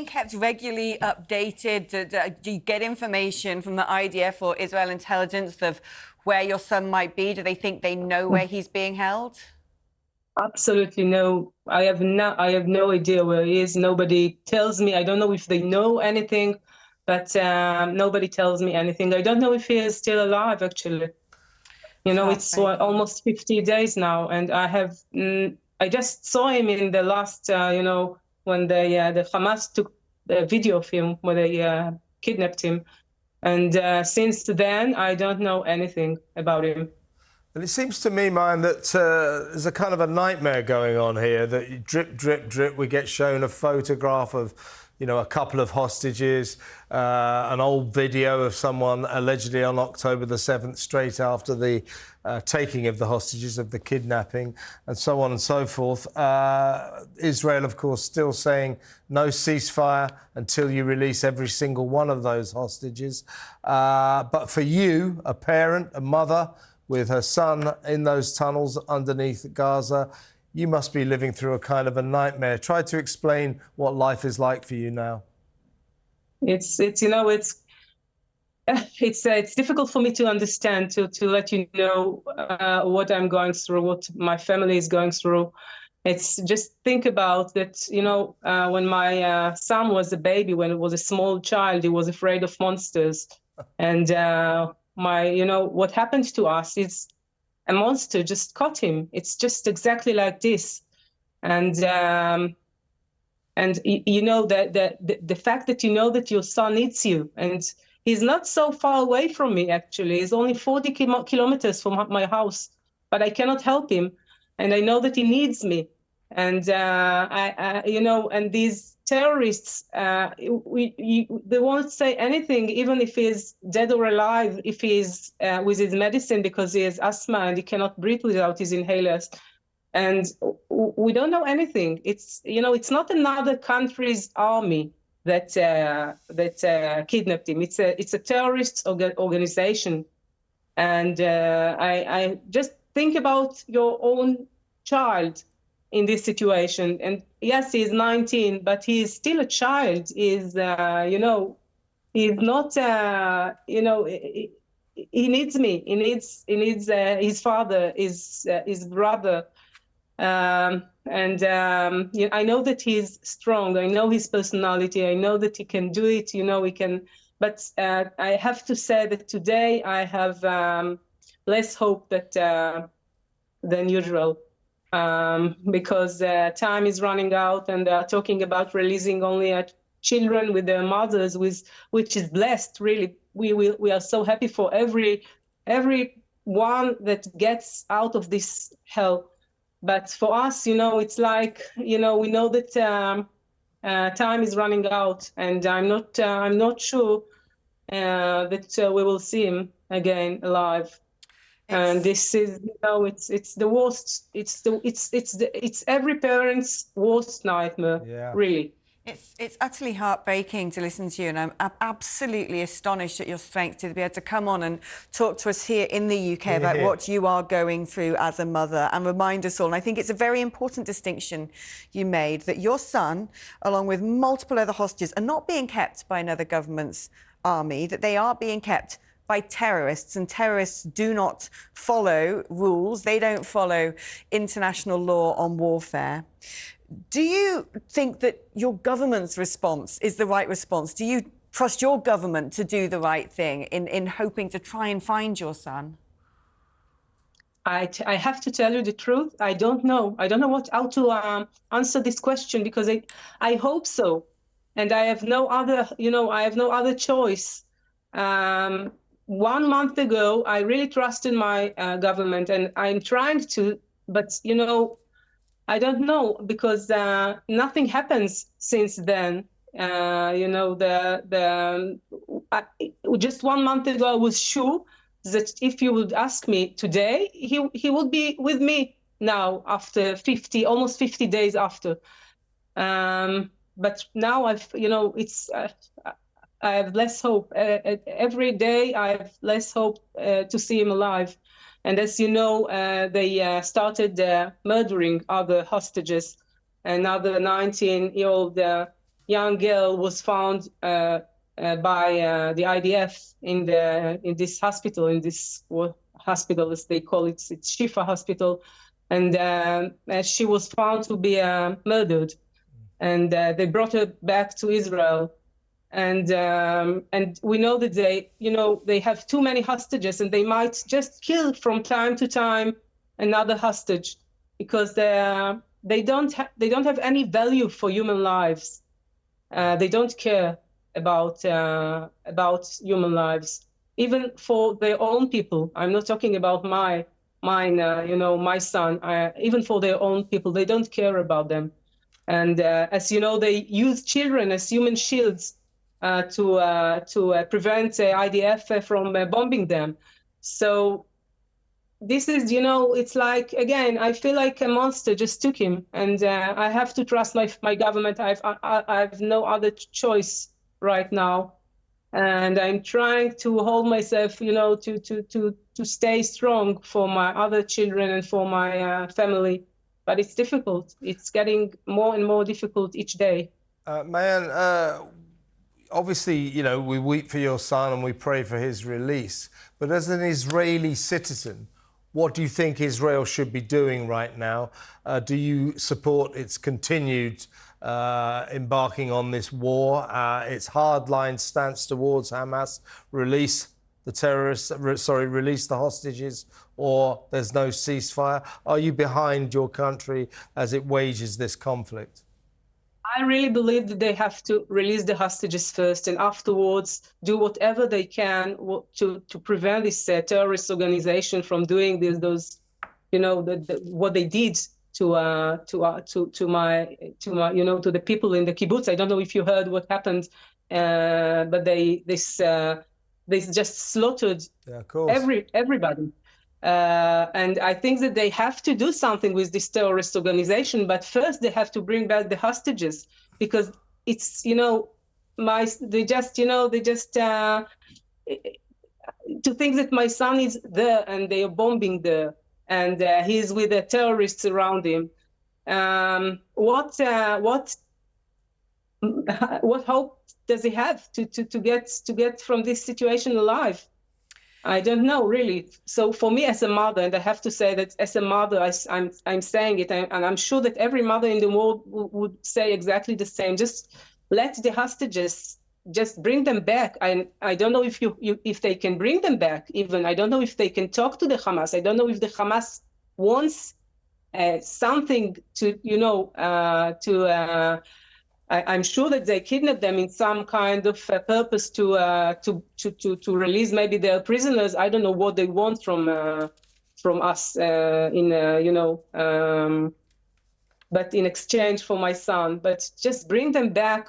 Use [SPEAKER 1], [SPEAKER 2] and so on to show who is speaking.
[SPEAKER 1] being kept regularly updated? Do you get information from the IDF or Israel intelligence of where your son might be? Do they think they know where he's being held?
[SPEAKER 2] Absolutely no. I have no idea where he is. Nobody tells me. I don't know if they know anything, but nobody tells me anything. I don't know if he is still alive, actually. You know, it's almost 50 days now, and I just saw him in the last, when the Hamas took the video of him, when they kidnapped him. And since then, I don't know anything about him.
[SPEAKER 3] And it seems to me, Maayan, that there's a kind of a nightmare going on here, that you drip, drip, drip, we get shown a photograph of, you know, a couple of hostages, an old video of someone allegedly on October the 7th, straight after the taking of the hostages, of the kidnapping, and so on and so forth. Israel, of course, still saying no ceasefire until you release every single one of those hostages. But for you, a parent, a mother, with her son in those tunnels underneath Gaza, you must be living through a kind of a nightmare. Try to explain what life is like for you now.
[SPEAKER 2] It's difficult for me to understand, to let you know what I'm going through, what my family is going through. It's just think about that, when my son was a baby, when he was a small child, he was afraid of monsters. And what happened to us is a monster just caught him. It's just exactly like this. And the fact that you know that your son needs you, and he's not so far away from me, actually. He's only 40 kilometers from my house, but I cannot help him. And I know that he needs me. And, and these terrorists, they won't say anything, even if he's dead or alive, if he's with his medicine, because he has asthma and he cannot breathe without his inhalers. And we don't know anything. It's not another country's army that kidnapped him. It's a terrorist organization. And I just think about your own child in this situation. And yes, he's 19, but he's still a child. He's not, he needs me. He needs his father, his brother. I know that he's strong. I know his personality. I know that he can do it. He can. But I have to say that today I have less hope than usual. Because time is running out, and they are talking about releasing only children with their mothers, which is blessed, really. We are so happy for every one that gets out of this hell. But for us, it's like, we know that time is running out, and I'm not sure that we will see him again alive. And this is, it's the worst. It's every parent's worst nightmare, really.
[SPEAKER 1] It's utterly heartbreaking to listen to you, and I'm absolutely astonished at your strength to be able to come on and talk to us here in the UK about what you are going through as a mother, and remind us all. And I think it's a very important distinction you made, that your son, along with multiple other hostages, are not being kept by another government's army, that they are being kept by terrorists, and terrorists do not follow rules. They don't follow international law on warfare. Do you think that your government's response is the right response? Do you trust your government to do the right thing in hoping to try and find your son?
[SPEAKER 2] I have to tell you the truth. I don't know. I don't know how to answer this question, because I hope so. And I have no other, I have no other choice. 1 month ago, I really trusted my government, and I'm trying to, but, I don't know, because nothing happens since then. Just 1 month ago, I was sure that if you would ask me today, he would be with me now after almost 50 days after. But now I have less hope. Every day I have less hope to see him alive. And as you know, they started murdering other hostages. Another 19-year-old young girl was found by the IDF in this hospital, hospital as they call it, it's Shifa Hospital, and she was found to be murdered, and they brought her back to Israel. And we know that they have too many hostages, and they might just kill from time to time another hostage, because they don't have any value for human lives. They don't care about human lives, even for their own people. I'm not talking about my son. Even for their own people, they don't care about them. And as you know, they use children as human shields to prevent IDF from bombing them. So this is, it's like, again, I feel like a monster just took him, and I have to trust my government. I've no other choice right now, and I'm trying to hold myself, to stay strong for my other children and for my family. But it's difficult. It's getting more and more difficult each day.
[SPEAKER 3] Maayan, obviously, we weep for your son and we pray for his release. But as an Israeli citizen, what do you think Israel should be doing right now? Do you support its continued embarking on this war, its hardline stance towards Hamas, release the terrorists, release the hostages, or there's no ceasefire? Are you behind your country as it wages this conflict?
[SPEAKER 2] I really believe that they have to release the hostages first, and afterwards do whatever they can to prevent this terrorist organization from doing those, what they did to the people in the kibbutz. I don't know if you heard what happened, but they just slaughtered everybody. And I think that they have to do something with this terrorist organization, but first they have to bring back the hostages, because it's, to think that my son is there and they are bombing there, and he's with the terrorists around him. What hope does he have to get from this situation alive? I don't know, really. So for me as a mother, and I have to say that as a mother, I'm saying it, and I'm sure that every mother in the world would say exactly the same. Just let the hostages, just bring them back. I don't know if they can bring them back. Even I don't know if they can talk to the Hamas. I don't know if the Hamas wants something to, I'm sure that they kidnapped them in some kind of purpose to release maybe their prisoners. I don't know what they want from us, but in exchange for my son. But just bring them back